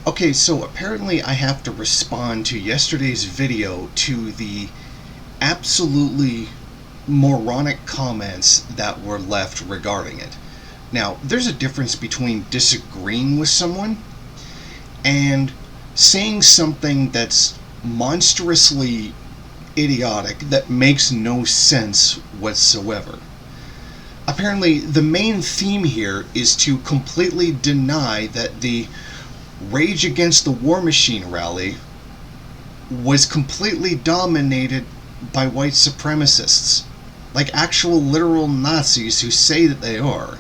Okay, so apparently I have to respond to yesterday's video to the absolutely moronic comments that were left regarding it. Now, there's a difference between disagreeing with someone and saying something that's monstrously idiotic that makes no sense whatsoever. Apparently, the main theme here is to completely deny that the Rage Against the War Machine rally was completely dominated by white supremacists. Like actual literal Nazis who say that they are.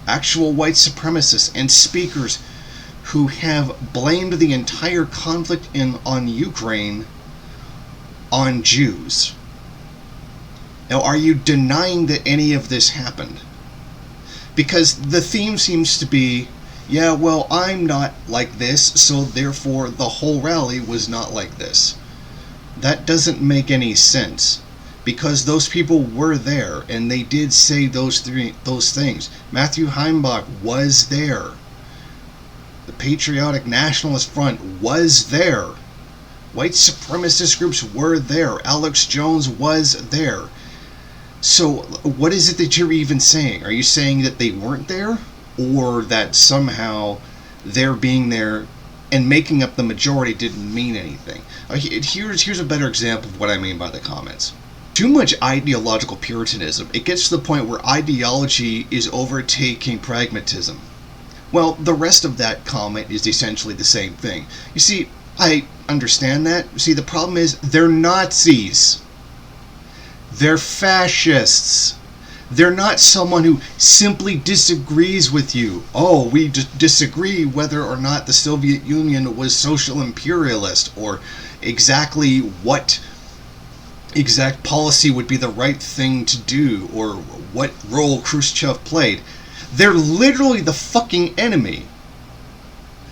Actual white supremacists and speakers who have blamed the entire conflict on Ukraine on Jews. Now, are you denying that any of this happened? Because the theme seems to be, yeah, well, I'm not like this, so therefore the whole rally was not like this. That doesn't make any sense. Because those people were there, and they did say those things. Matthew Heimbach was there. The Patriotic Nationalist Front was there. White supremacist groups were there. Alex Jones was there. So, what is it that you're even saying? Are you saying that they weren't there? Or that somehow their being there and making up the majority didn't mean anything? Here's a better example of what I mean by the comments. Too much ideological puritanism. It gets to the point where ideology is overtaking pragmatism. Well, the rest of that comment is essentially the same thing. You see, I understand that. See, the problem is they're Nazis. They're fascists. They're not someone who simply disagrees with you. Oh, we disagree whether or not the Soviet Union was social imperialist, or exactly what exact policy would be the right thing to do, or what role Khrushchev played. They're literally the fucking enemy.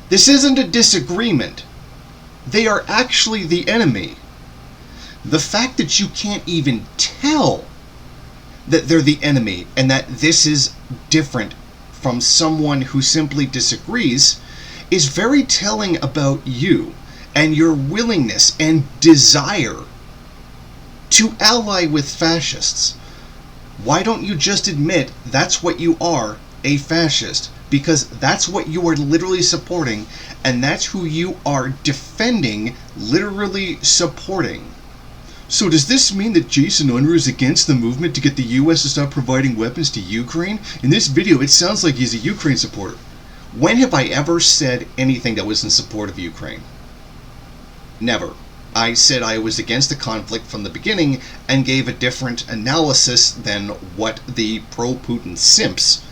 This isn't a disagreement. They are actually the enemy. The fact that you can't even tell that they're the enemy and that this is different from someone who simply disagrees is very telling about you and your willingness and desire to ally with fascists. Why don't you just admit that's what you are, a fascist? Because that's what you are literally supporting, and that's who you are defending, literally supporting. So does this mean that Jason Unruhe is against the movement to get the US to stop providing weapons to Ukraine? In this video, it sounds like he's a Ukraine supporter. When have I ever said anything that was in support of Ukraine? Never. I said I was against the conflict from the beginning and gave a different analysis than what the pro-Putin simps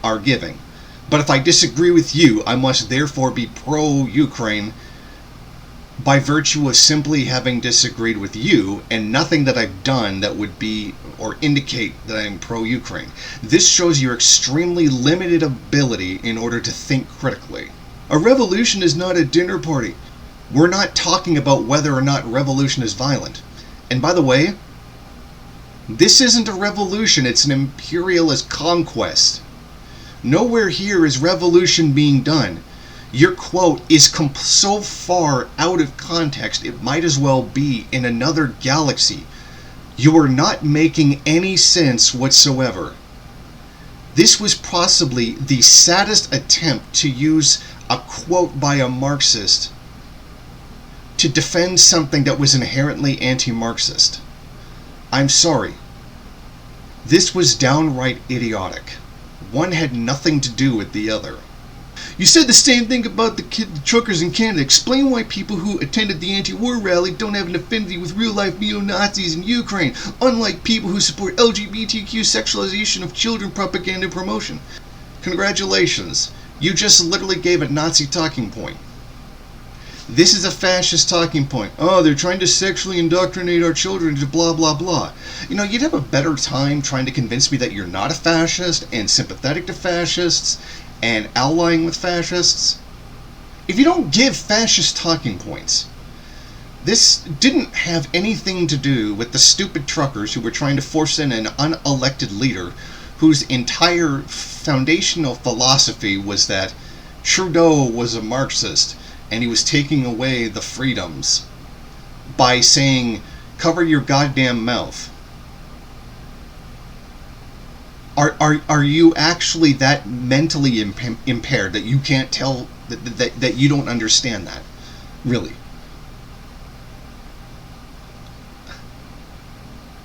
are giving. But if I disagree with you, I must therefore be pro-Ukraine by virtue of simply having disagreed with you and nothing that I've done that would be or indicate that I'm pro-Ukraine. This shows your extremely limited ability in order to think critically. A revolution is not a dinner party. We're not talking about whether or not revolution is violent. And by the way, this isn't a revolution, it's an imperialist conquest. Nowhere here is revolution being done. Your quote is so far out of context, it might as well be in another galaxy. You are not making any sense whatsoever. This was possibly the saddest attempt to use a quote by a Marxist to defend something that was inherently anti-Marxist. I'm sorry. This was downright idiotic. One had nothing to do with the other. You said the same thing about the truckers in Canada. Explain why people who attended the anti-war rally don't have an affinity with real-life neo-Nazis in Ukraine, unlike people who support LGBTQ sexualization of children propaganda and promotion. Congratulations. You just literally gave a Nazi talking point. This is a fascist talking point. Oh, they're trying to sexually indoctrinate our children to blah, blah, blah. You know, you'd have a better time trying to convince me that you're not a fascist and sympathetic to fascists and allying with fascists if you don't give fascist talking points. This didn't have anything to do with the stupid truckers who were trying to force in an unelected leader whose entire foundational philosophy was that Trudeau was a Marxist, and he was taking away the freedoms by saying, cover your goddamn mouth. Are you actually that mentally impaired that you can't tell, that you don't understand that? Really?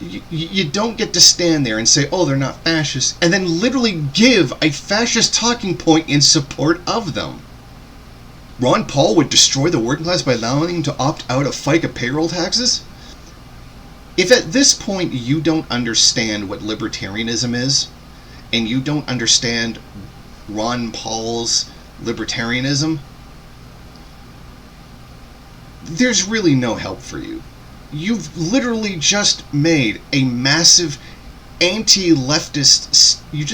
You don't get to stand there and say, oh, they're not fascists, and then literally give a fascist talking point in support of them. Ron Paul would destroy the working class by allowing them to opt out of FICA payroll taxes? If at this point you don't understand what libertarianism is, and you don't understand Ron Paul's libertarianism, there's really no help for you. You've literally just made a massive anti-leftist. You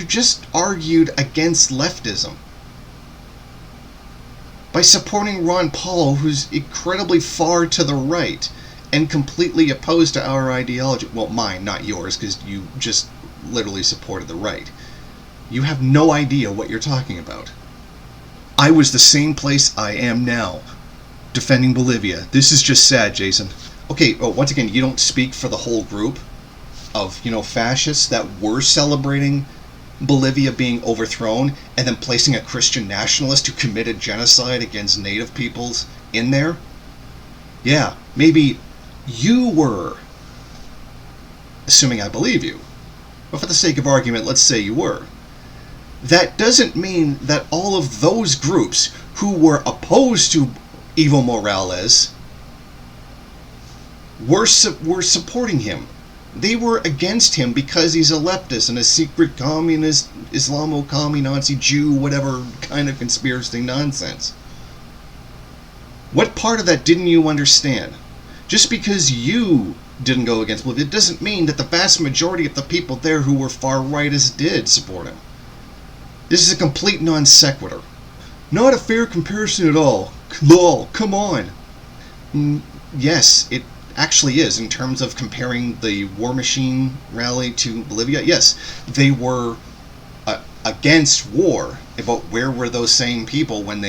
just argued against leftism by supporting Ron Paul, who's incredibly far to the right and completely opposed to our ideology. Well, mine, not yours, because you just literally supported the right. You have no idea what you're talking about. I was the same place I am now, defending Bolivia. This is just sad, Jason. Okay, well, once again, you don't speak for the whole group of, fascists that were celebrating Bolivia being overthrown and then placing a Christian nationalist who committed genocide against native peoples in there. Yeah, maybe you were, assuming I believe you, but for the sake of argument, let's say you were. That doesn't mean that all of those groups who were opposed to Evo Morales were supporting him. They were against him because he's a leftist and a secret communist, Islamo-commie, Nazi, Jew, whatever kind of conspiracy nonsense. What part of that didn't you understand? Just because you didn't go against Bolivia doesn't mean that the vast majority of the people there who were far-rightists did support him. This is a complete non sequitur. Not a fair comparison at all. Lol, come on. Yes, it actually is, in terms of comparing the War Machine rally to Bolivia. Yes, they were against war, but where were those same people when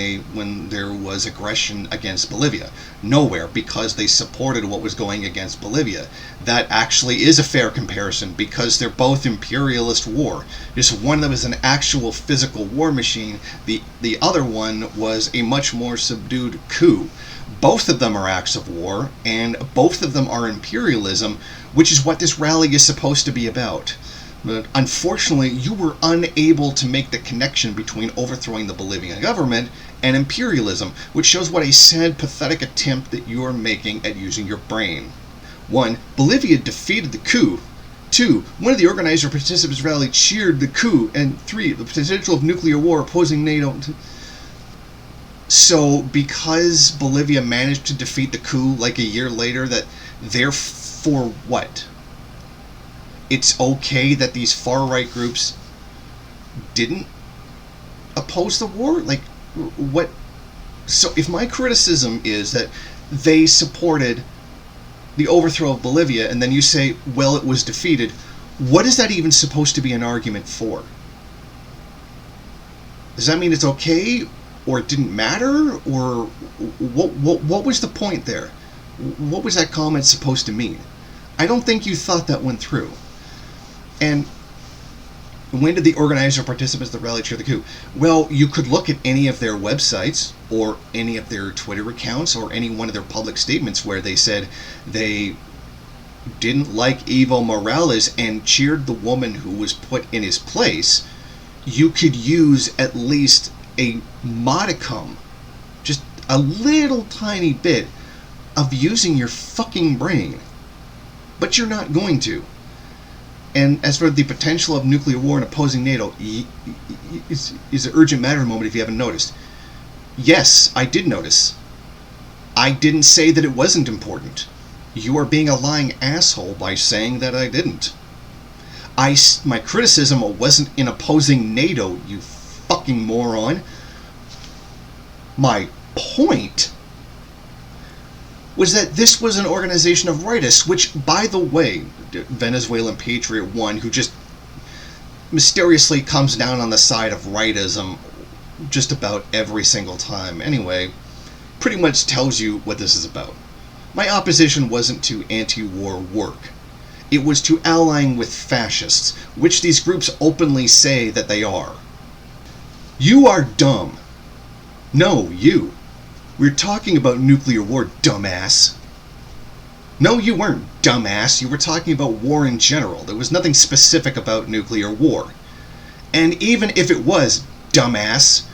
there was aggression against Bolivia? Nowhere, because they supported what was going against Bolivia. That actually is a fair comparison, because they're both imperialist war. Just one of them is an actual physical war machine. The other one was a much more subdued coup. Both of them are acts of war, and both of them are imperialism, which is what this rally is supposed to be about. But unfortunately, you were unable to make the connection between overthrowing the Bolivian government and imperialism, which shows what a sad, pathetic attempt that you are making at using your brain. 1. Bolivia defeated the coup. 2. One of the organizer participants rally cheered the coup. And 3. The potential of nuclear war opposing NATO. So, because Bolivia managed to defeat the coup like a year later, that therefore what? It's okay that these far-right groups didn't oppose the war? Like, what? So if my criticism is that they supported the overthrow of Bolivia, and then you say, well, it was defeated, what is that even supposed to be an argument for? Does that mean it's okay, or it didn't matter, or what was the point there? What was that comment supposed to mean? I don't think you thought that went through. And when did the organizer participants of the rally cheer the coup? Well, you could look at any of their websites or any of their Twitter accounts or any one of their public statements where they said they didn't like Evo Morales and cheered the woman who was put in his place. You could use at least a modicum, just a little tiny bit of using your fucking brain. But you're not going to. And as for the potential of nuclear war and opposing NATO, is an urgent matter moment if you haven't noticed. Yes, I did notice. I didn't say that it wasn't important. You are being a lying asshole by saying that I didn't. My criticism wasn't in opposing NATO, you fucking moron. My point was that this was an organization of rightists, which, by the way, Venezuelan Patriot One, who just mysteriously comes down on the side of rightism just about every single time anyway, pretty much tells you what this is about. My opposition wasn't to anti-war work. It was to allying with fascists, which these groups openly say that they are. You are dumb. No, you. We're talking about nuclear war, dumbass. No, you weren't, dumbass. You were talking about war in general. There was nothing specific about nuclear war. And even if it was, dumbass,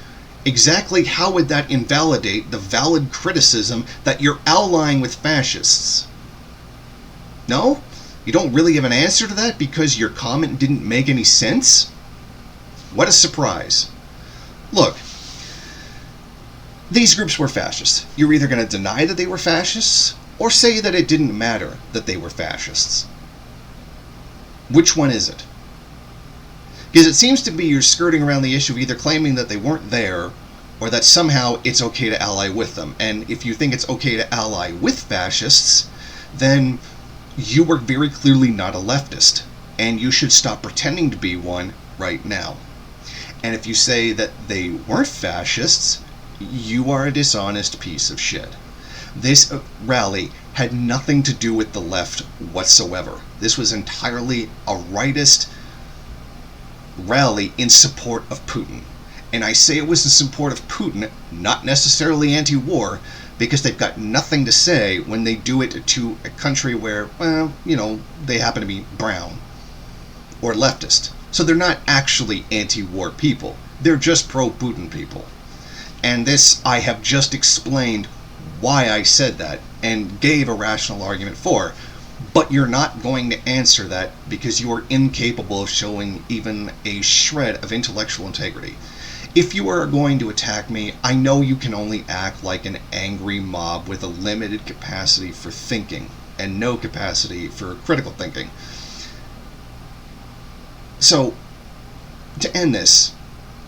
exactly how would that invalidate the valid criticism that you're allying with fascists? No? You don't really have an answer to that because your comment didn't make any sense? What a surprise. Look, these groups were fascists. You're either going to deny that they were fascists or say that it didn't matter that they were fascists. Which one is it? Because it seems to be you're skirting around the issue of either claiming that they weren't there or that somehow it's okay to ally with them. And if you think it's okay to ally with fascists, then you are very clearly not a leftist, and you should stop pretending to be one right now. And if you say that they weren't fascists, you are a dishonest piece of shit. This rally had nothing to do with the left whatsoever. This was entirely a rightist rally in support of Putin. And I say it was in support of Putin, not necessarily anti-war, because they've got nothing to say when they do it to a country where, well, you know, they happen to be brown or leftist. So they're not actually anti-war people. They're just pro-Putin people. And this, I have just explained why I said that and gave a rational argument for. But you're not going to answer that because you are incapable of showing even a shred of intellectual integrity. If you are going to attack me, I know you can only act like an angry mob with a limited capacity for thinking and no capacity for critical thinking. So, to end this,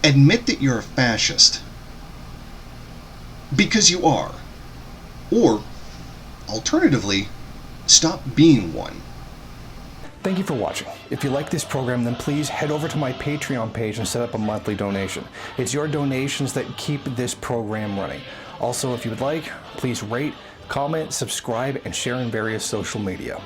admit that you're a fascist. Because you are. Or, alternatively, stop being one. Thank you for watching. If you like this program, then please head over to my Patreon page and set up a monthly donation. It's your donations that keep this program running. Also, if you would like, please rate, comment, subscribe, and share in various social media.